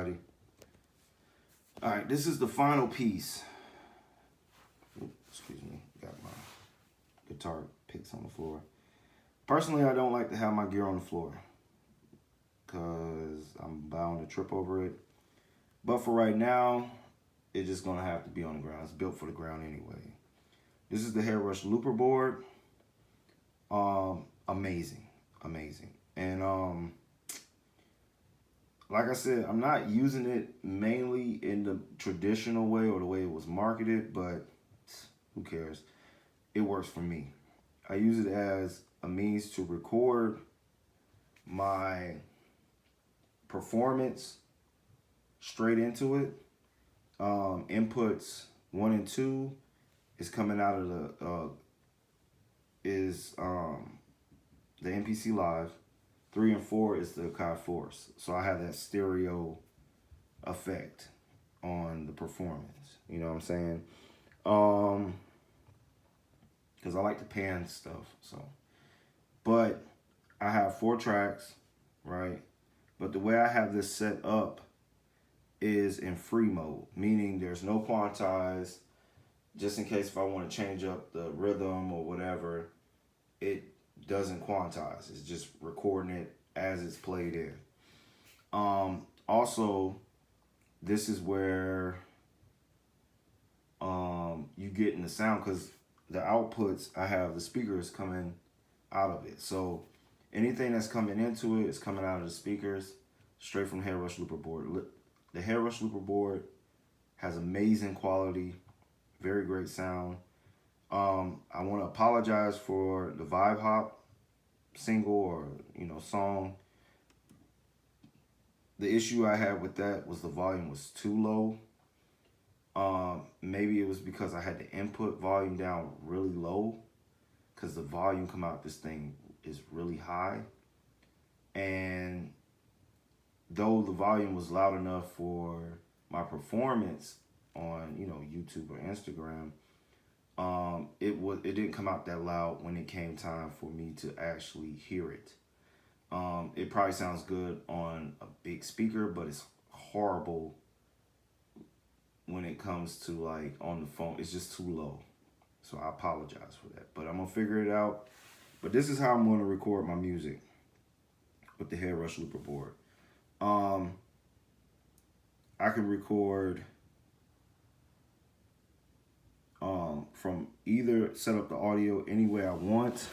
everybody. All right, this is the final piece. Excuse me, got my guitar picks on the floor. Personally, I don't like to have my gear on the floor because I'm bound to trip over it. But for right now, it's just gonna have to be on the ground. It's built for the ground anyway. This is the Headrush looper board. Amazing. And like I said, I'm not using it mainly in the traditional way or the way it was marketed, but who cares? It works for me. I use it as a means to record my performance straight into it. Inputs 1 and 2 is coming out of the MPC Live. 3 and 4 is the Akai Force. So I have that stereo effect on the performance. You know what I'm saying? Because I like to pan stuff. So, but I have 4 tracks, right? But the way I have this set up is in free mode, meaning there's no quantize. Just in case if I want to change up the rhythm or whatever, it doesn't quantize. It's just recording it as it's played in. Also, this is where you get in the sound, because the outputs, I have the speakers coming out of it. So anything that's coming into it is coming out of the speakers straight from the Headrush looper board. The Headrush looper board has amazing quality, very great sound. I want to apologize for the Vibe Hop single or song. The issue I had with that was the volume was too low. Maybe it was because I had the input volume down really low, because the volume come out this thing is really high. And though the volume was loud enough for my performance on YouTube or Instagram, it didn't come out that loud when it came time for me to actually hear it. It probably sounds good on a big speaker, but it's horrible when it comes to like on the phone. It's just too low. So I apologize for that, but I'm gonna figure it out. But this is how I'm gonna record my music with the Headrush looper board. I can record from either set up the audio any way I want.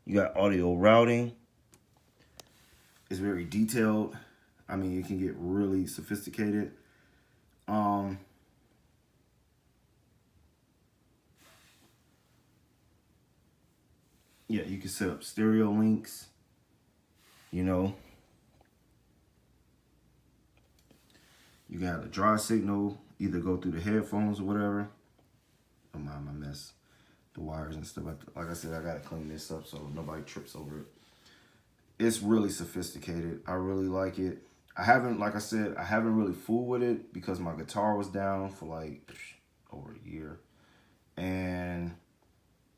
You got audio routing. It's very detailed. I mean, it can get really sophisticated. Yeah, you can set up stereo links. You got a dry signal, either go through the headphones or whatever. Don't mind my mess. The wires and stuff. Like I said, I gotta clean this up so nobody trips over it. It's really sophisticated. I really like it. Like I said, I haven't really fooled with it because my guitar was down for like over a year. And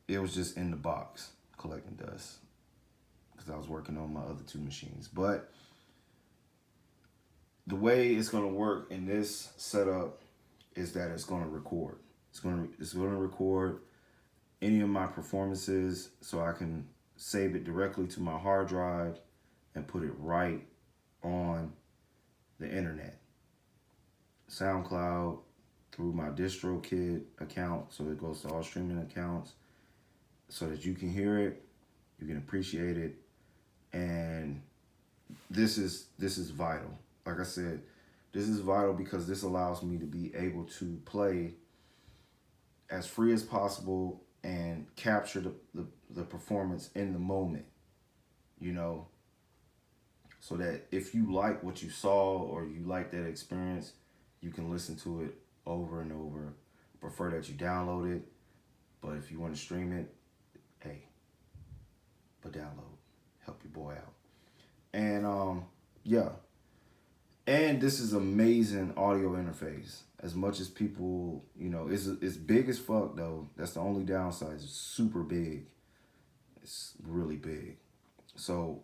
it was just in the box collecting dust because I was working on my other 2 machines. But the way it's gonna work in this setup is that it's gonna record. It's gonna record any of my performances, so I can save it directly to my hard drive and put it right on the internet. SoundCloud, through my DistroKid account, so it goes to all streaming accounts, so that you can hear it, you can appreciate it, and this is vital. Like I said, this is vital because this allows me to be able to play as free as possible and capture the performance in the moment, so that if you like what you saw or you like that experience, you can listen to it over and over. Prefer that you download it, but if you want to stream it, hey, but download, help your boy out. And yeah, and this is amazing audio interface. As much as people, it's big as fuck though. That's the only downside. It's super big. It's really big. So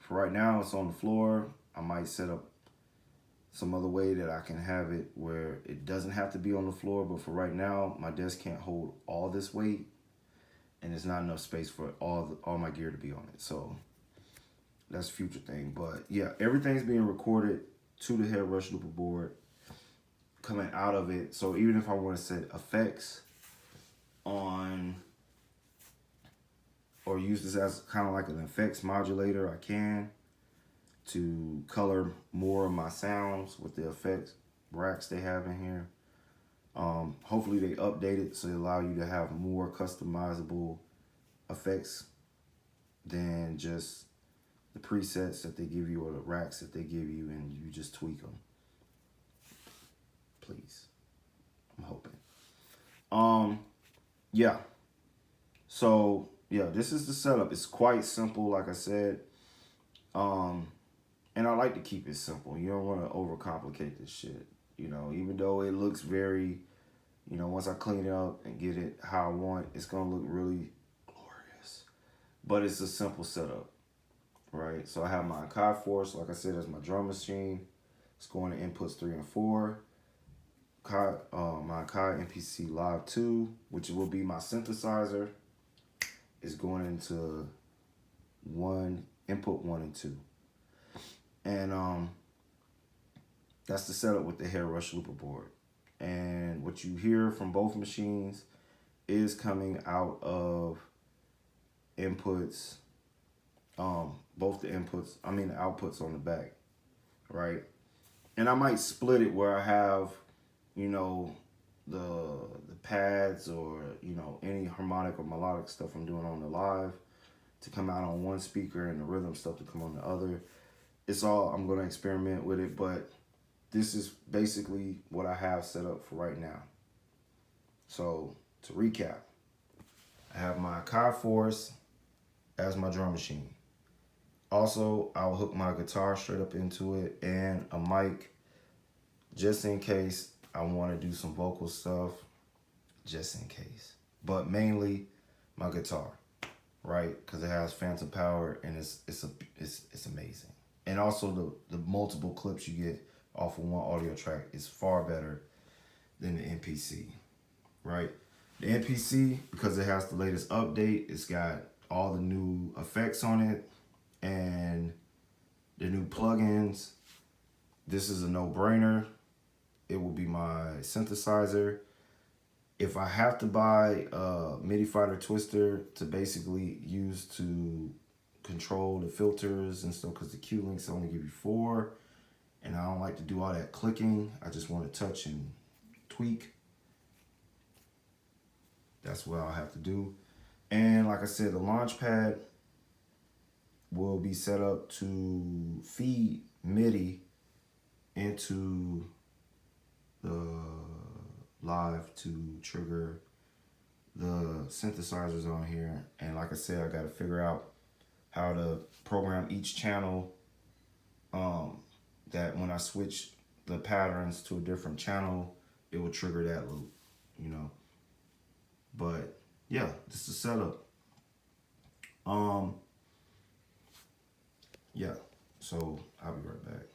For right now, it's on the floor. I might set up some other way that I can have it where it doesn't have to be on the floor. But for right now, my desk can't hold all this weight, and there's not enough space for all my gear to be on it. So that's a future thing. But yeah, everything's being recorded to the Headrush looper board coming out of it. So even if I want to set effects on or use this as kind of like an effects modulator, I can, to color more of my sounds with the effects racks they have in here. Hopefully they update it so they allow you to have more customizable effects than just the presets that they give you or the racks that they give you and you just tweak them. Please. I'm hoping. Yeah. So yeah, this is the setup. It's quite simple, like I said. And I like to keep it simple. You don't want to overcomplicate this shit. You know, even though it looks very, you know, once I clean it up and get it how I want, it's going to look really glorious. But it's a simple setup, right? So I have my Kai Force, like I said, as my drum machine. It's going to inputs 3 and 4. My Kai MPC Live 2, which will be my synthesizer, is going into input 1 and 2. And that's the setup with the Headrush looper board. And what you hear from both machines is coming out of inputs, both the outputs on the back, right? And I might split it where I have, you know, the pads or, you know, any harmonic or melodic stuff I'm doing on the live to come out on one speaker and the rhythm stuff to come on the other. It's all, I'm going to experiment with it, but this is basically what I have set up for right now. So to recap, I have my Kai Force as my drum machine. Also, I'll hook my guitar straight up into it and a mic just in case I want to do some vocal stuff, just in case. But mainly my guitar, right? Because it has phantom power and it's amazing. And also the multiple clips you get off of one audio track is far better than the MPC, right? The MPC, because it has the latest update, it's got all the new effects on it and the new plugins. This is a no-brainer. It will be my synthesizer. If I have to buy a MIDI fighter twister to basically use to control the filters and stuff, because the Q links only give you 4, and I don't like to do all that clicking. I just want to touch and tweak. That's what I'll have to do. And like I said, the launch pad will be set up to feed MIDI into the live to trigger the synthesizers on here. And like I said, I got to figure out how to program each channel, that when I switch the patterns to a different channel, it will trigger that loop, you know. But yeah, this is the setup. Yeah, so I'll be right back.